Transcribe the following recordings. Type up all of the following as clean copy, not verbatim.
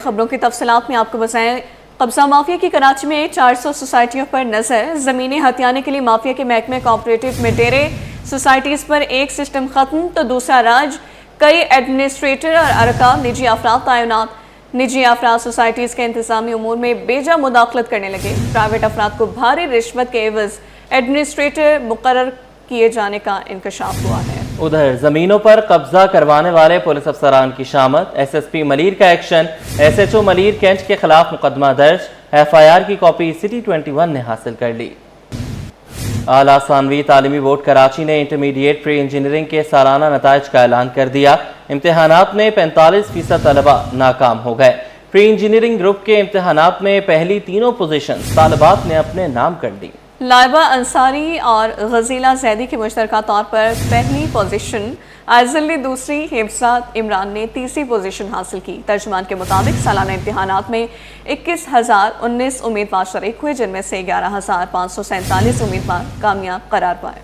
خبروں کی تفصیلات میں آپ کو بتائیں، قبضہ مافیا کی کراچی میں 400 سوسائٹیوں پر نظر، زمینیں ہتھیانے کے لیے مافیا کے محکمے کوآپریٹو میں ڈیرے، سوسائٹیز پر ایک سسٹم ختم تو دوسرا راج، کئی ایڈمنسٹریٹر اور ارکان، نجی افراد تعینات، نجی افراد سوسائٹیز کے انتظامی امور میں بے جا مداخلت کرنے لگے، پرائیویٹ افراد کو بھاری رشوت کے عوض ایڈمنسٹریٹر مقرر کیے جانے کا انکشاف ہوا ہے۔ ادھر زمینوں پر قبضہ کروانے والے پولیس افسران کی شامت، ایس ایس پی ملیر کا action, S H O Malir cantt کے خلاف مقدمہ درج، ایف آئی آر کی کاپی سٹی 21 نے حاصل کر لی۔ اعلیٰ ثانوی تعلیمی بورڈ کراچی نے انٹرمیڈیٹ پری انجینئرنگ کے سالانہ نتائج کا اعلان کر دیا۔ امتحانات میں 45% طلبہ ناکام ہو گئے۔ پری انجینئرنگ گروپ کے امتحانات میں پہلی تینوں پوزیشن طالبات نے اپنے نام کر دی۔ لائبہ انصاری اور غزیلہ زیدی کی مشترکہ طور پر پہلی پوزیشن، عائزل نے دوسری، حفصہ عمران نے تیسری پوزیشن حاصل کی۔ ترجمان کے مطابق سالانہ امتحانات میں 21,019 امیدوار شریک ہوئے، جن میں سے 11,547 امیدوار کامیاب قرار پائے۔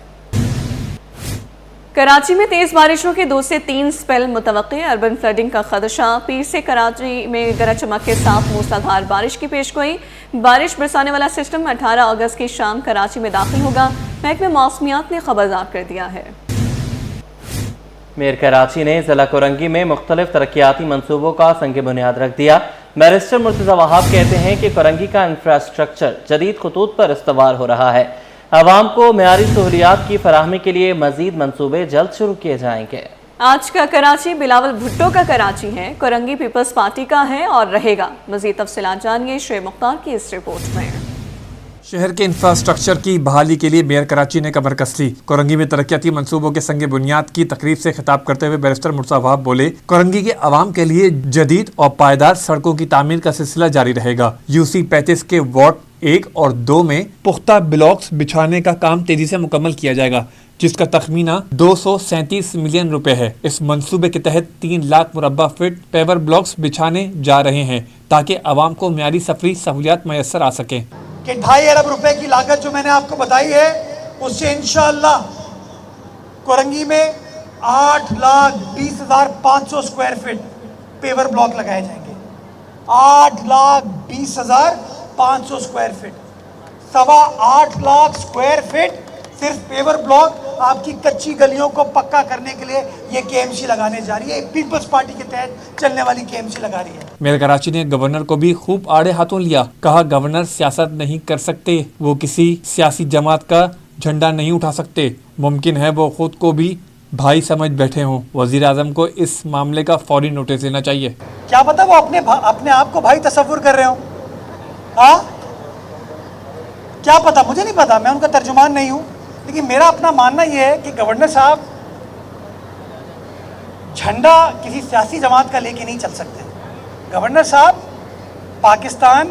کراچی میں تیز بارشوں کے 2 سے 3 سپیل متوقع، اربن فلڈنگ کا خدشہ، پیر سے کراچی میں گرج چمک کے ساتھ موسلادھار بارش کی پیشگوئی، بارش برسانے والا سسٹم 18 اگست کی شام کراچی میں داخل ہوگا، محکمہ موسمیات نے خبردار کر دیا ہے۔ میئر کراچی نے ضلع کورنگی میں مختلف ترقیاتی منصوبوں کا سنگ بنیاد رکھ دیا۔ بیرسٹر مرتضی وہاب کہتے ہیں کہ کورنگی کا انفراسٹرکچر جدید خطوط پر استوار ہو رہا ہے، عوام کو معیاری سہولیات کی فراہمی کے لیے مزید منصوبے جلد شروع کیے جائیں گے۔ آج کا کراچی بلاول بھٹو کا کراچی ہے، کورنگی پیپلز پارٹی کا ہے اور رہے گا۔ مزید تفصیلات جانیے شعیب مختار کی اس رپورٹ میں۔ شہر کے انفراسٹرکچر کی بحالی کے لیے میئر کراچی نے کمر کس لی۔ کورنگی میں ترقیاتی منصوبوں کے سنگ بنیاد کی تقریب سے خطاب کرتے ہوئے بیرسٹر مرتضی وہاب بولے، کورنگی کے عوام کے لیے جدید اور پائیدار سڑکوں کی تعمیر کا سلسلہ جاری رہے گا۔ UC 35 کے وارڈ 1 اور 2 میں پختہ بلاکس بچھانے کا کام تیزی سے مکمل کیا جائے گا، جس کا تخمینہ 237 ملین روپے ہے۔ اس منصوبے کے تحت 3 لاکھ مربع فٹ پیور بلاکس بچھانے جا رہے ہیں تاکہ عوام کو معیاری سفری سہولیات میسر آ سکیں۔ کہ 2.5 ارب روپے کی لاگت جو میں نے آپ کو بتائی ہے، اس سے انشاءاللہ کورنگی میں 8,20,500 اسکوائر فٹ پیور بلاک لگائے جائیں گے۔ 8,20,500 square feet, 8.25 lakh square feet صرف پیور بلاک آپ کی کچی گلیوں کو پکا کرنے کے لیے یہ KMC لگانے جا رہی ہے، پیپلز پارٹی کے تحت چلنے والی KMC لگا رہی ہے۔ میئر کراچی نے گورنر کو بھی خوب آڑے ہاتھوں لیا، کہا گورنر سیاست نہیں کر سکتے، وہ کسی سیاسی جماعت کا جھنڈا نہیں اٹھا سکتے، ممکن ہے وہ خود کو بھی بھائی سمجھ بیٹھے ہوں، وزیر اعظم کو اس معاملے کا فوری نوٹس لینا چاہیے۔ کیا پتا وہ اپنے آپ کو بھائی تصور کر رہے ہوں، ہاں کیا پتا، مجھے نہیں پتا، میں ان کا ترجمان نہیں ہوں، لیکن میرا اپنا ماننا یہ ہے کہ گورنر صاحب جھنڈا کسی سیاسی جماعت کا لے کے نہیں چل سکتے۔ گورنر صاحب پاکستان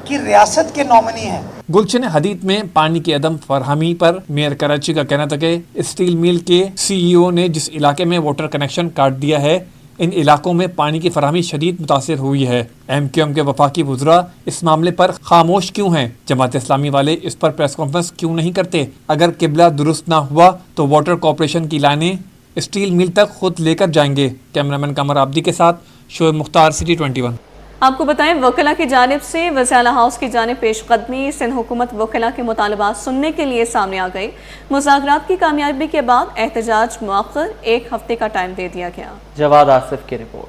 کی ریاست کے نومنی ہیں۔ گلشن حدید میں پانی کی عدم فراہمی پر میئر کراچی کا کہنا تھا کہ اسٹیل میل کے CEO نے جس علاقے میں واٹر کنیکشن کاٹ دیا ہے، ان علاقوں میں پانی کی فراہمی شدید متاثر ہوئی ہے۔ MQM کے وفاقی وزراء اس معاملے پر خاموش کیوں ہیں؟ جماعت اسلامی والے اس پر پریس کانفرنس کیوں نہیں کرتے؟ اگر قبلہ درست نہ ہوا تو واٹر کارپوریشن کی لائنیں اسٹیل میل تک خود لے کر جائیں گے۔ کیمرامین قمر عابدی کے ساتھ شعیب مختار، سٹی 21۔ آپ کو بتائیں، وکلاء کی جانب سے وزیر اعلیٰ ہاؤس کی جانب پیش قدمی، سندھ حکومت وکلاء کے مطالبات سننے کے لیے سامنے آ گئی۔ مذاکرات کی کامیابی کے بعد احتجاج مؤخر 1 ہفتے کا ٹائم دے دیا گیا۔ جواد آصف کی رپورٹ۔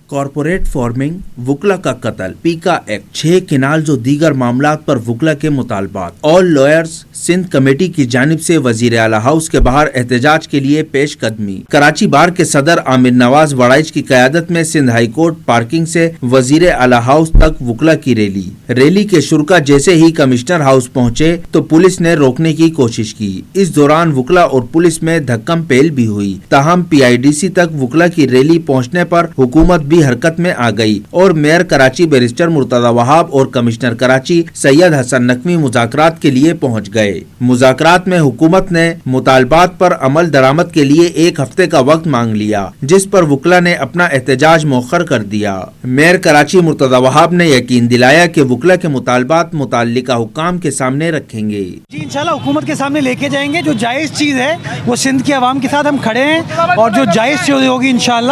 کارپوریٹ فارمنگ، وکلا کا قتل، پیکا ایکٹ، 6 کینالز و دیگر معاملات پر وکلا کے مطالبات، آل لائرز سندھ کمیٹی کی جانب سے وزیر اعلیٰ ہاؤس کے باہر احتجاج کے لیے پیش قدمی۔ کراچی بار کے صدر عامر نواز وڑائچ کی قیادت میں سندھ ہائی کورٹ پارکنگ سے وزیر اعلیٰ ہاؤس تک وکلا کی ریلی کے شرکا جیسے ہی کمشنر ہاؤس پہنچے تو پولیس نے روکنے کی کوشش کی۔ اس دوران وکلا اور پولیس میں دھکم پیل بھی ہوئی، تاہم PIDC تک وکلا کی ریلی پہنچنے پر حکومت بھی حرکت میں آ گئی اور میئر کراچی بیرسٹر مرتضی وہاب اور کمشنر کراچی سید حسن نقوی مذاکرات کے لیے پہنچ گئے۔ مذاکرات میں حکومت نے مطالبات پر عمل درآمد کے لیے 1 ہفتے کا وقت مانگ لیا، جس پر وکلا نے اپنا احتجاج مؤخر کر دیا۔ میئر کراچی مرتضی وہاب نے یقین دلایا کہ وکلا کے مطالبات متعلقہ حکام کے سامنے رکھیں گے۔ جی انشاءاللہ حکومت کے سامنے لے کے جائیں گے، جو جائز چیز ہے وہ سندھ کے عوام کے ساتھ ہم کھڑے ہیں، اور جو جائز چیز ہوگی انشاءاللہ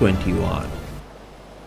21।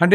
100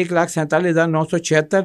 1,47,976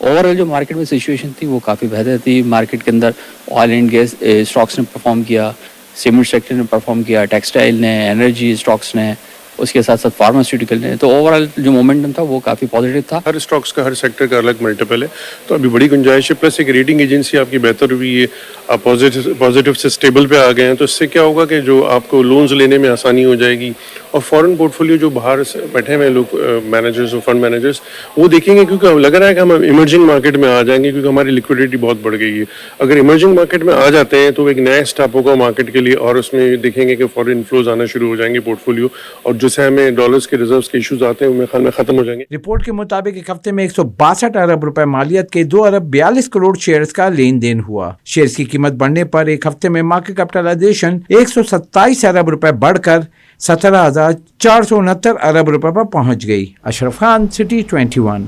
اوور آل جو مارکیٹ میں سچویشن تھی وہ کافی بہتر تھی. مارکیٹ کے اندر آئل اینڈ گیس اسٹاکس نے پرفارم کیا, سیمنٹ سیکٹر نے پرفارم کیا, ٹیکسٹائل نے, انرجی اسٹاکس نے, اس کے ساتھ ساتھ فارماسیوٹیکل نے. تو اوور آل جو مومنٹم تھا وہ کافی پازیٹیو تھا. ہر اسٹاکس کا ہر سیکٹر کا الگ ملٹیپل ہے, تو ابھی بڑی گنجائش ہے. پلس ایک ریٹنگ ایجنسی آپ کی بہتر ہوئی ہے, آپ پازیٹیو سے اسٹیبل پہ آ گئے ہیں, تو اس سے کیا ہوگا کہ جو آپ کو لونز لینے میں آسانی ہو جائے گی. اور فورن پورٹ فولیو جو باہر سے بیٹھے ہوئے لوگ مینیجرز اور فنڈ مینیجرز وہ دیکھیں گے, کیونکہ لگ رہا ہے کہ ہم ایمرجنگ مارکیٹ میں آ جائیں گے, کیونکہ ہماری لیکوڈیٹی بہت بڑھ گئی ہے. اگر ایمرجنگ مارکیٹ میں آ جاتے ہیں تو ایک نیا اسٹیپ ہوگا مارکیٹ کے لیے, اور اس میں دیکھیں گے کہ فورن انفلوز آنا شروع ہو جائیں گے پورٹ فولیو, اور جو سے ہمیں ڈالرز کے ریزروز کے ایشوز آتے ہیں وہ میرے خیال میں ختم ہو جائیں گے. رپورٹ کے مطابق ایک ہفتے میں 162 ارب روپے مالیت کے 2 ارب 42 کروڑ شیئرز کا لین دین ہوا. شیئرز کی قیمت بڑھنے پر ایک ہفتے میں مارکیٹ کیپٹلائزیشن 127 ارب روپے بڑھ کر 17,469 ارب روپے پر پہنچ گئی. اشرف خان, سٹی 21.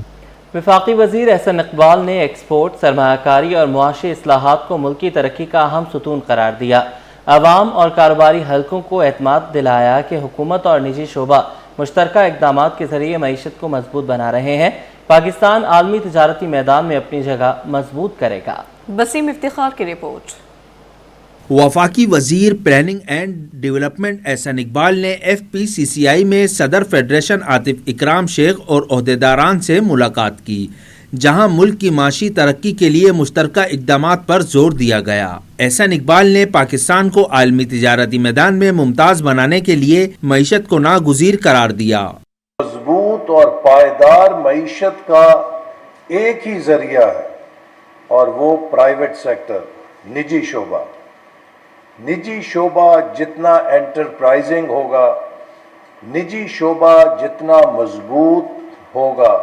وفاقی وزیر احسن اقبال نے ایکسپورٹ, سرمایہ کاری اور معاشی اصلاحات کو ملکی ترقی کا اہم ستون قرار دیا. عوام اور کاروباری حلقوں کو اعتماد دلایا کہ حکومت اور نجی شعبہ مشترکہ اقدامات کے ذریعے معیشت کو مضبوط بنا رہے ہیں. پاکستان عالمی تجارتی میدان میں اپنی جگہ مضبوط کرے گا. وسیم افتخار کی رپورٹ. وفاقی وزیر planning and development Ahsan Iqbal نے FPCCI میں صدر فیڈریشن عاطف اکرام شیخ اور عہدیداران سے ملاقات کی, جہاں ملک کی معاشی ترقی کے لیے مشترکہ اقدامات پر زور دیا گیا. احسن اقبال نے پاکستان کو عالمی تجارتی میدان میں ممتاز بنانے کے لیے معیشت کو ناگزیر قرار دیا. مضبوط اور پائیدار معیشت کا ایک ہی ذریعہ ہے, اور وہ پرائیویٹ سیکٹر, نجی شعبہ. نجی شعبہ جتنا انٹرپرائزنگ ہوگا, نجی شعبہ جتنا مضبوط ہوگا,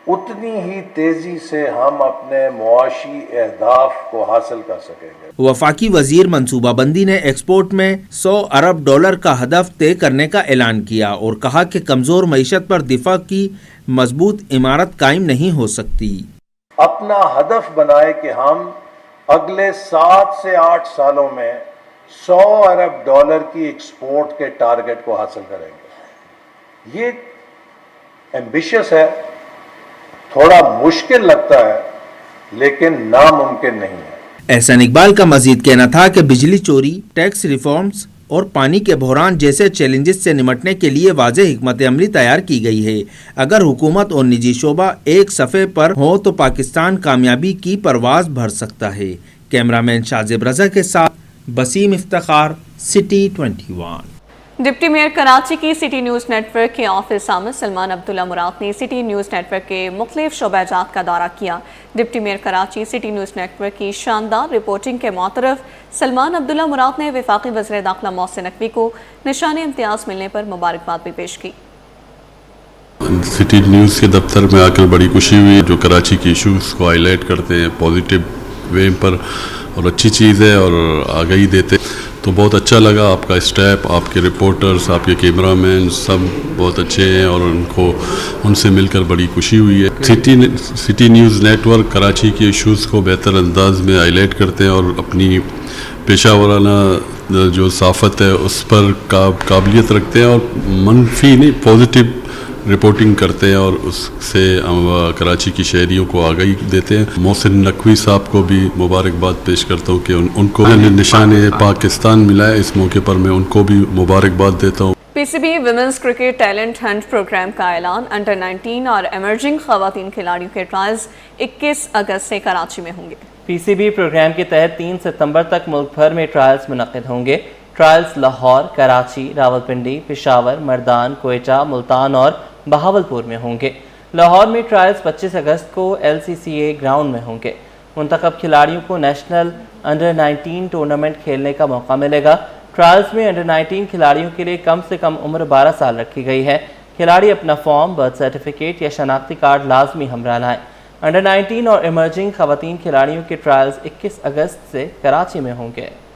اتنی ہی تیزی سے ہم اپنے معاشی اہداف کو حاصل کر سکیں گے. وفاقی وزیر منصوبہ بندی نے ایکسپورٹ میں $100 ارب کا ہدف طے کرنے کا اعلان کیا اور کہا کہ کمزور معیشت پر دفاع کی مضبوط عمارت قائم نہیں ہو سکتی. اپنا ہدف بنائے کہ ہم اگلے 7 سے 8 سالوں میں $100 ارب کی ایکسپورٹ کے ٹارگٹ کو حاصل کریں گے. یہ ایمبیشس ہے, تھوڑا مشکل لگتا ہے, لیکن ناممکن نہیں ہے. احسن اقبال کا مزید کہنا تھا کہ بجلی چوری, ٹیکس ریفارمز اور پانی کے بحران جیسے چیلنجز سے نمٹنے کے لیے واضح حکمت عملی تیار کی گئی ہے. اگر حکومت اور نجی شعبہ ایک صفحے پر ہو تو پاکستان کامیابی کی پرواز بھر سکتا ہے. کیمرامین شاذب رضا کے ساتھ Basim Iftikhar, city 21. Deputy mayor Karachi کی سٹی نیوز نیٹ ورک کے آفس آمد سلمان عبداللہ مراد نے سٹی نیوز نیٹ ورک کے مختلف شعبہ جات کا دورہ کیا. Deputy mayor Karachi city news network کی شاندار رپورٹنگ کے معترف سلمان عبداللہ مراد نے وفاقی وزیر داخلہ محسن نقوی کو نشان امتیاز ملنے پر مبارکباد بھی پیش کی. سٹی نیوز کے دفتر میں آ کر بڑی خوشی ہوئی, جو کراچی کے ایشوز کو ہائی لائٹ کرتے ہیں پازیٹیو وے پر, اور اچھی چیز ہے اور آگاہی دیتے, تو بہت اچھا لگا. آپ کا اسٹیپ, آپ کے رپورٹرز, آپ کے کیمرہ مین سب بہت اچھے ہیں, اور ان سے مل کر بڑی خوشی ہوئی ہے. City news network Karachi کے ایشوز کو بہتر انداز میں ہائی لائٹ کرتے ہیں, اور اپنی پیشہ ورانہ جو صافت ہے اس پر قابلیت رکھتے ہیں, اور منفی نہیں پازیٹیو رپورٹنگ کرتے ہیں, اور اس سے کراچی کی شہریوں کو آگاہی دیتے ہیں. محسن نقوی صاحب کو بھی مبارکباد پیش کرتا ہوں کہ ان کو نشان پاکستان ملا ہے. اس موقع پر میں ان کو بھی مبارکباد دیتا ہوں. PCB women's cricket talent hunt programme کا اعلان. انڈر 19 اور ایمرجنگ خواتین کھلاڑیوں کے ٹرائلز 21 اگست سے کراچی میں ہوں گے. PCB پروگرام کے تحت 3 ستمبر تک ملک بھر میں ٹرائلز منعقد ہوں گے. ٹرائلز لاہور, کراچی, راولپنڈی, پشاور, مردان, کوئٹہ, ملتان اور بہاولپور میں ہوں گے. لاہور میں ٹرائلز 25 اگست کو LCCA گراؤنڈ میں ہوں گے. منتخب کھلاڑیوں کو نیشنل انڈر 19 ٹورنامنٹ کھیلنے کا موقع ملے گا. ٹرائلز میں انڈر 19 کھلاڑیوں کے لیے کم سے کم عمر 12 سال رکھی گئی ہے. کھلاڑی اپنا فارم, برتھ سرٹیفکیٹ یا شناختی کارڈ لازمی ہمراہ لائیں. انڈر 19 اور ایمرجنگ خواتین کھلاڑیوں کے ٹرائلز 21 اگست سے کراچی میں ہوں گے.